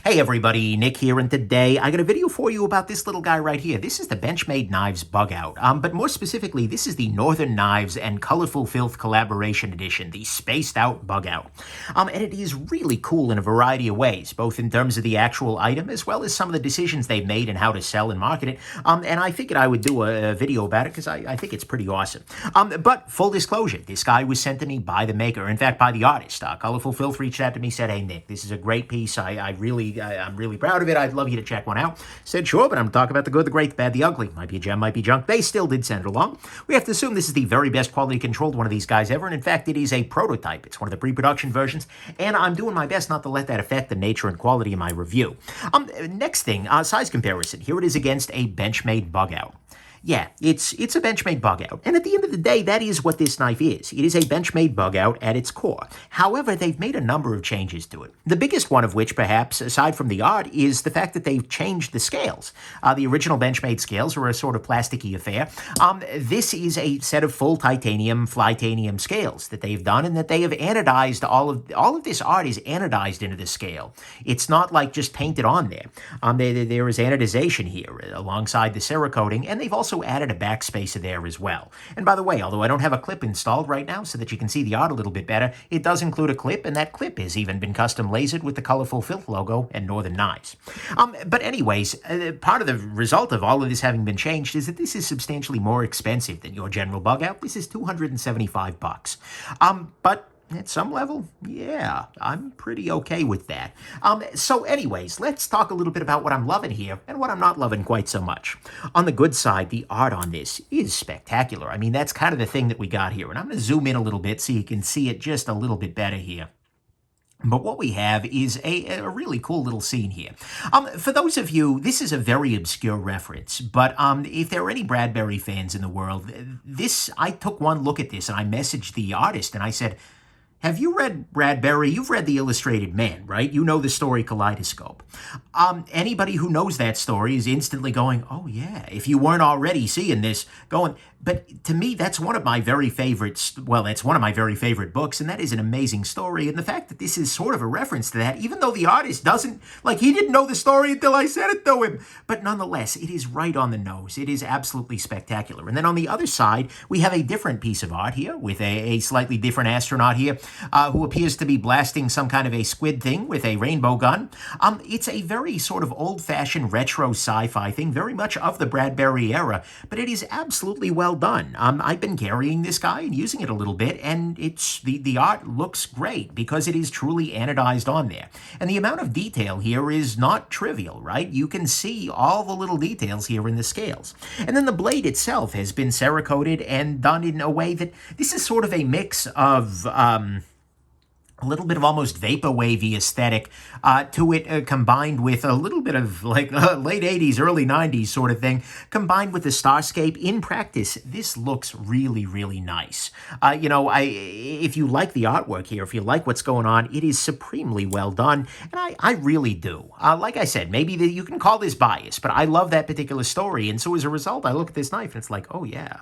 Hey everybody, Nick here, and today I got a video for you about this little guy right here. This is the Benchmade Knives Bugout, but more specifically, this is the Northern Knives and Colorful Filth Collaboration Edition, the Spaced Out Bugout. And it is really cool in a variety of ways, both in terms of the actual item as well as some of the decisions they've made and how to sell and market it. And I figured I would do a video about it because I think it's pretty awesome. But full disclosure, this guy was sent to me by the maker, in fact by the artist. Colorful Filth reached out to me, said, "Hey Nick, this is a great piece. I'm really proud of it. I'd love you to check one out." Said, "Sure, but I'm talking about the good, the great, the bad, the ugly. Might be a gem, might be junk." They still did send it along. We have to assume this is the very best quality controlled one of these guys ever, and in fact, it is a prototype. It's one of the pre-production versions, and I'm doing my best not to let that affect the nature and quality of my review. Next thing, size comparison. Here it is against a Benchmade Bugout. Yeah, it's a Benchmade Bugout. And at the end of the day, that is what this knife is. It is a Benchmade Bugout at its core. However, they've made a number of changes to it. The biggest one of which, perhaps, aside from the art, is the fact that they've changed the scales. The original Benchmade scales were a sort of plasticky affair. This is a set of full titanium, flytanium scales that they've done, and that they have anodized all of this art is anodized into the scale. It's not like just painted on there. There is anodization here alongside the Cerakoting, and they've also added a backspacer there as well. And by the way, although I don't have a clip installed right now so that you can see the art a little bit better, it does include a clip, and that clip has even been custom lasered with the Colorful Filth logo and Northern Knives. But anyways, part of the result of all of this having been changed is that this is substantially more expensive than your general Bugout. This is $275. But at some level, yeah, I'm pretty okay with that. So anyways, let's talk a little bit about what I'm loving here and what I'm not loving quite so much. On the good side, the art on this is spectacular. I mean, that's kind of the thing that we got here. And I'm going to zoom in a little bit so you can see it just a little bit better here. But what we have is a really cool little scene here. For those of you, this is a very obscure reference, but if there are any Bradbury fans in the world, I took one look at this and I messaged the artist and I said, "Have you read Bradbury? You've read The Illustrated Man, right? You know the story Kaleidoscope." Anybody who knows that story is instantly going, "Oh yeah," if you weren't already seeing this, going, but to me, that's one of my very favorites. Well, it's one of my very favorite books, and that is an amazing story. And the fact that this is sort of a reference to that, even though the artist doesn't, like, he didn't know the story until I said it to him. But nonetheless, it is right on the nose. It is absolutely spectacular. And then on the other side, we have a different piece of art here with a slightly different astronaut here who appears to be blasting some kind of a squid thing with a rainbow gun. It's a very sort of old-fashioned retro sci-fi thing, very much of the Bradbury era, but it is absolutely well done. I've been carrying this guy and using it a little bit, and the art looks great because it is truly anodized on there. And the amount of detail here is not trivial, right? You can see all the little details here in the scales. And then the blade itself has been Cerakoted and done in a way that this is sort of a mix of a little bit of almost vaporwavy aesthetic to it, combined with a little bit of like late 80s, early 90s sort of thing, combined with the Starscape. In practice, this looks really, really nice. If you like the artwork here, if you like what's going on, it is supremely well done, and I really do. Like I said, maybe you can call this bias, but I love that particular story, and so as a result, I look at this knife and it's like, oh yeah,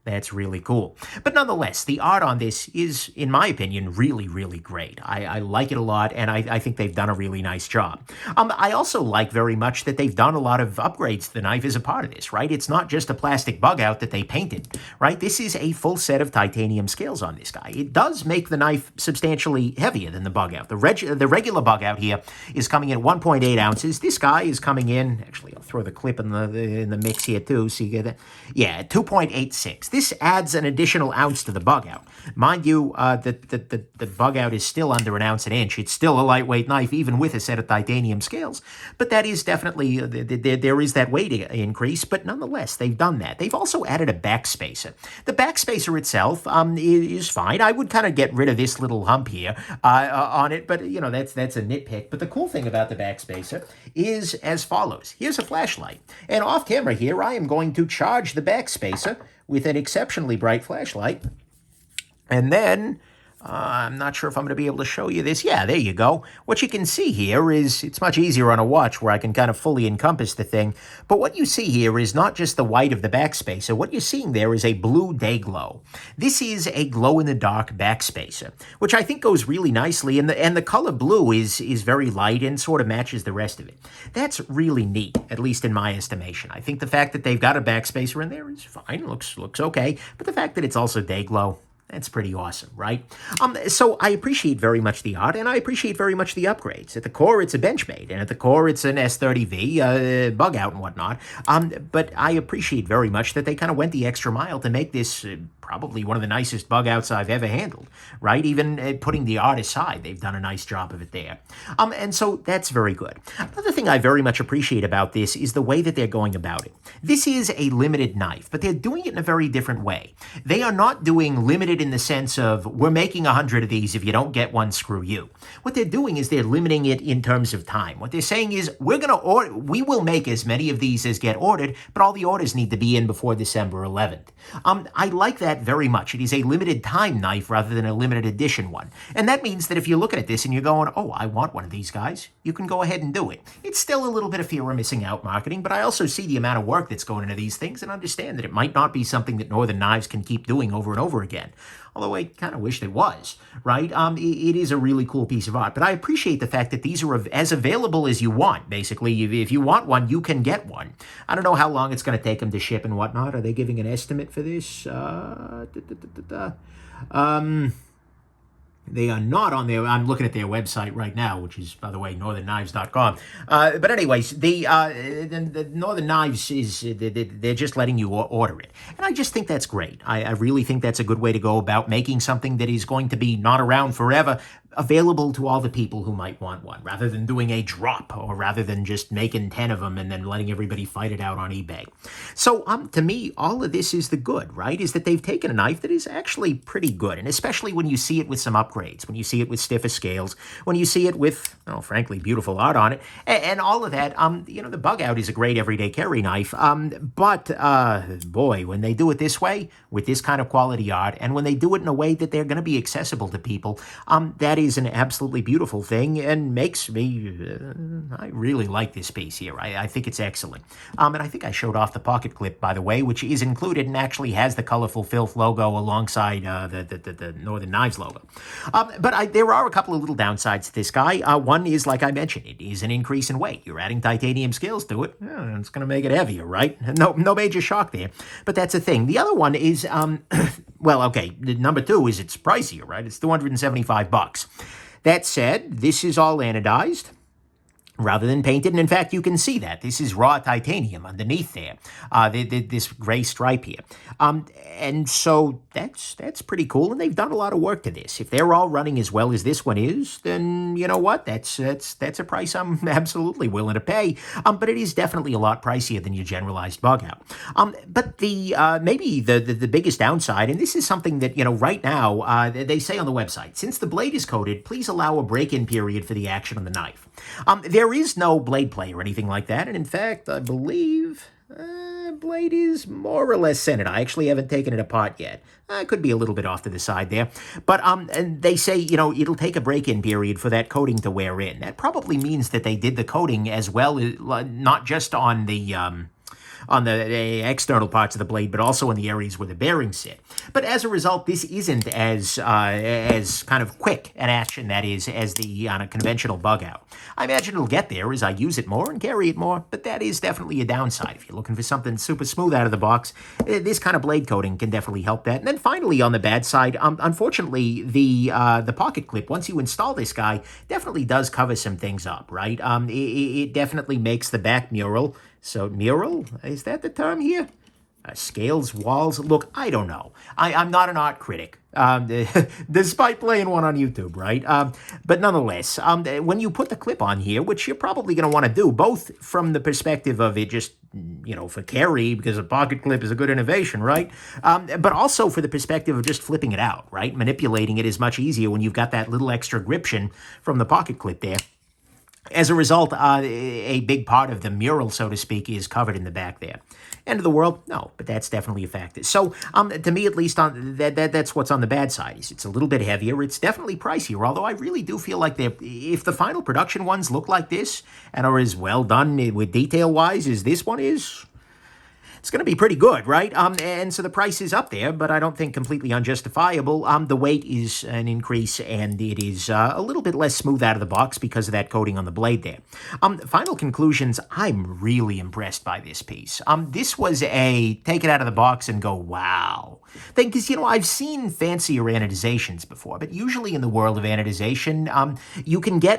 that's really cool. But nonetheless, the art on this is, in my opinion, really, really great. I like it a lot, and I think they've done a really nice job. I also like very much that they've done a lot of upgrades to the knife as a part of this, right? It's not just a plastic Bugout that they painted, right? This is a full set of titanium scales on this guy. It does make the knife substantially heavier than the Bugout. The regular Bugout here is coming in at 1.8 ounces. This guy is coming in, actually, I'll throw the clip in the mix here too, so you get that. Yeah, 2.86. This adds an additional ounce to the Bugout. Mind you, the Bugout is still under an ounce an inch. It's still a lightweight knife, even with a set of titanium scales. But that is definitely, there is that weight increase, but nonetheless, they've done that. They've also added a backspacer. The backspacer itself is fine. I would kind of get rid of this little hump here on it, but, that's a nitpick. But the cool thing about the backspacer is as follows. Here's a flashlight. And off camera here, I am going to charge the backspacer with an exceptionally bright flashlight. And then I'm not sure if I'm going to be able to show you this. Yeah, there you go. What you can see here is, it's much easier on a watch where I can kind of fully encompass the thing. But what you see here is not just the white of the backspacer. What you're seeing there is a blue day glow. This is a glow-in-the-dark backspacer, which I think goes really nicely. And the color blue is very light and sort of matches the rest of it. That's really neat, at least in my estimation. I think the fact that they've got a backspacer in there is fine, looks okay. But the fact that it's also day glow, that's pretty awesome, right? So I appreciate very much the art, and I appreciate very much the upgrades. At the core, it's a Benchmade, and at the core, it's an S30V, Bugout and whatnot. But I appreciate very much that they kind of went the extra mile to make this probably one of the nicest Bugouts I've ever handled, right? Even putting the art aside, they've done a nice job of it there. And so that's very good. Another thing I very much appreciate about this is the way that they're going about it. This is a limited knife, but they're doing it in a very different way. They are not doing limited in the sense of, we're making 100 of these, if you don't get one, screw you. What they're doing is they're limiting it in terms of time. What they're saying is, we will make as many of these as get ordered, but all the orders need to be in before December 11th. I like that very much. It is a limited time knife rather than a limited edition one. And that means that if you're looking at this and you're going, oh, I want one of these guys, you can go ahead and do it. It's still a little bit of fear of missing out marketing, but I also see the amount of work that's going into these things and understand that it might not be something that Northern Knives can keep doing over and over again. Although I kind of wished it was, right? It is a really cool piece of art. But I appreciate the fact that these are as available as you want, basically. If you want one, you can get one. I don't know how long it's going to take them to ship and whatnot. Are they giving an estimate for this? They are not on their, I'm looking at their website right now, which is, by the way, northernknives.com. But anyways, the Northern Knives they're just letting you order it. And I just think that's great. I really think that's a good way to go about making something that is going to be not around forever, available to all the people who might want one, rather than doing a drop, or rather than just making 10 of them and then letting everybody fight it out on eBay. So to me, all of this is the good, right? Is that they've taken a knife that is actually pretty good, and especially when you see it with some upgrades, when you see it with stiffer scales, when you see it with, frankly, beautiful art on it, and all of that. The Bugout is a great everyday carry knife, but boy, when they do it this way, with this kind of quality art, and when they do it in a way that they're going to be accessible to people, that is an absolutely beautiful thing and makes me, I really like this piece here. I think it's excellent. And I think I showed off the pocket clip, by the way, which is included and actually has the colorful Filth logo alongside the Northern Knives logo. But there are a couple of little downsides to this guy. One is, like I mentioned, it is an increase in weight. You're adding titanium scales to it. It's going to make it heavier, right? No major shock there. But that's a thing. The other one is, well, okay, number two is it's pricier, right? It's $275. That said, this is all anodized rather than painted, and in fact, you can see that. This is raw titanium underneath there, this gray stripe here. And so that's pretty cool, and they've done a lot of work to this. If they're all running as well as this one is, then you know what? That's a price I'm absolutely willing to pay. But it is definitely a lot pricier than your generalized Bugout. But maybe the biggest downside, and this is something that, right now, they say on the website, since the blade is coated, please allow a break-in period for the action on the knife. There is no blade play or anything like that, and in fact, I believe blade is more or less centered. I actually haven't taken it apart yet. It could be a little bit off to the side there. But and they say, it'll take a break-in period for that coating to wear in. That probably means that they did the coating as well, not just on the external parts of the blade, but also in the areas where the bearings sit. But as a result, this isn't as kind of quick an action, that is, as on a conventional Bugout. I imagine it'll get there as I use it more and carry it more, but that is definitely a downside. If you're looking for something super smooth out of the box, this kind of blade coating can definitely help that. And then finally, on the bad side, unfortunately, the pocket clip, once you install this guy, definitely does cover some things up, right? It definitely makes the back mural. So mural, is that the term here? Scales, walls, look, I don't know. I'm not an art critic, despite playing one on YouTube, right? But nonetheless, when you put the clip on here, which you're probably going to want to do, both from the perspective of it just, for carry, because a pocket clip is a good innovation, right? But also for the perspective of just flipping it out, right? Manipulating it is much easier when you've got that little extra gription from the pocket clip there. As a result, a big part of the mural, so to speak, is covered in the back there. End of the world? No, but that's definitely a factor. So, to me at least, that's what's on the bad side. Is it's a little bit heavier. It's definitely pricier, although I really do feel like if the final production ones look like this and are as well done with detail-wise as this one is, it's going to be pretty good, right? And so the price is up there, but I don't think completely unjustifiable. The weight is an increase, and it is a little bit less smooth out of the box because of that coating on the blade there. Final conclusions, I'm really impressed by this piece. This was a take it out of the box and go, wow. Thing, because, I've seen fancier anodizations before, but usually in the world of anodization,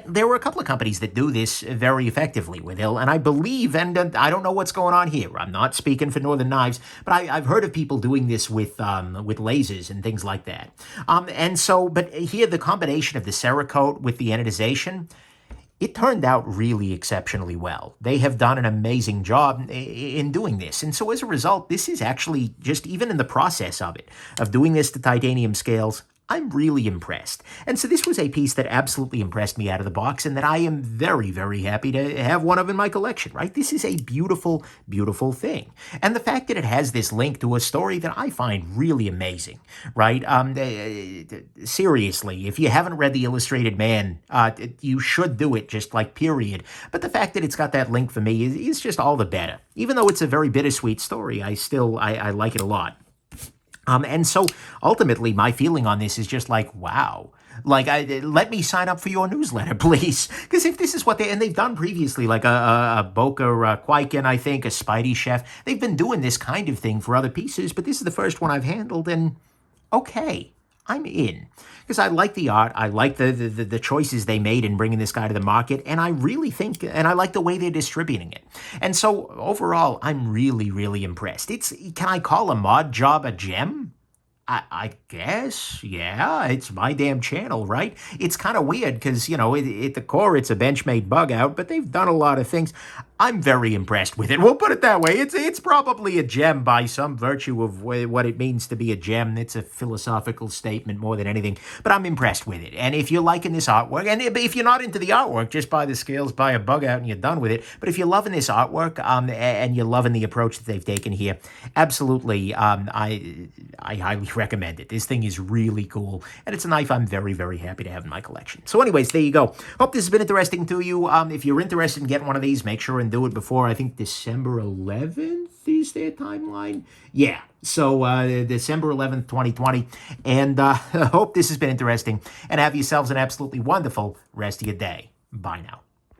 there were a couple of companies that do this very effectively with it, and I believe, and I don't know what's going on here. I'm not speaking for Northern Knives, but I've heard of people doing this with lasers and things like that. But here the combination of the Cerakote with the anodization, it turned out really exceptionally well. They have done an amazing job in doing this. And so as a result, this is actually just even in the process of doing this to titanium scales, I'm really impressed. And so this was a piece that absolutely impressed me out of the box and that I am very, very happy to have one of in my collection, right? This is a beautiful, beautiful thing. And the fact that it has this link to a story that I find really amazing, right? Seriously, if you haven't read The Illustrated Man, you should do it, just like period. But the fact that it's got that link for me is just all the better. Even though it's a very bittersweet story, I like it a lot. And so ultimately, my feeling on this is just like, wow. Like, let me sign up for your newsletter, please. Because if this is what they've done previously, like a Boca Quaiken, I think, a Spidey Chef, they've been doing this kind of thing for other pieces, but this is the first one I've handled, and okay, I'm in. Because I like the art, I like the choices they made in bringing this guy to the market, and I really think, and I like the way they're distributing it. And so, overall, I'm really, really impressed. Can I call a mod job a gem? I guess, yeah, it's my damn channel, right? It's kind of weird because, at the core, it's a Benchmade Bugout, but they've done a lot of things. I'm very impressed with it. We'll put it that way. It's probably a gem by some virtue of what it means to be a gem. It's a philosophical statement more than anything, but I'm impressed with it. And if you're liking this artwork, and if you're not into the artwork, just buy the scales, buy a Bugout, and you're done with it. But if you're loving this artwork, and you're loving the approach that they've taken here, absolutely, I highly recommend it. This thing is really cool, and it's a knife I'm very, very happy to have in my collection. So anyways, there you go. Hope this has been interesting to you. If you're interested in getting one of these, make sure and do it before, I think, December 11th is their timeline. Yeah, so December 11th, 2020. And I hope this has been interesting, and have yourselves an absolutely wonderful rest of your day. Bye now.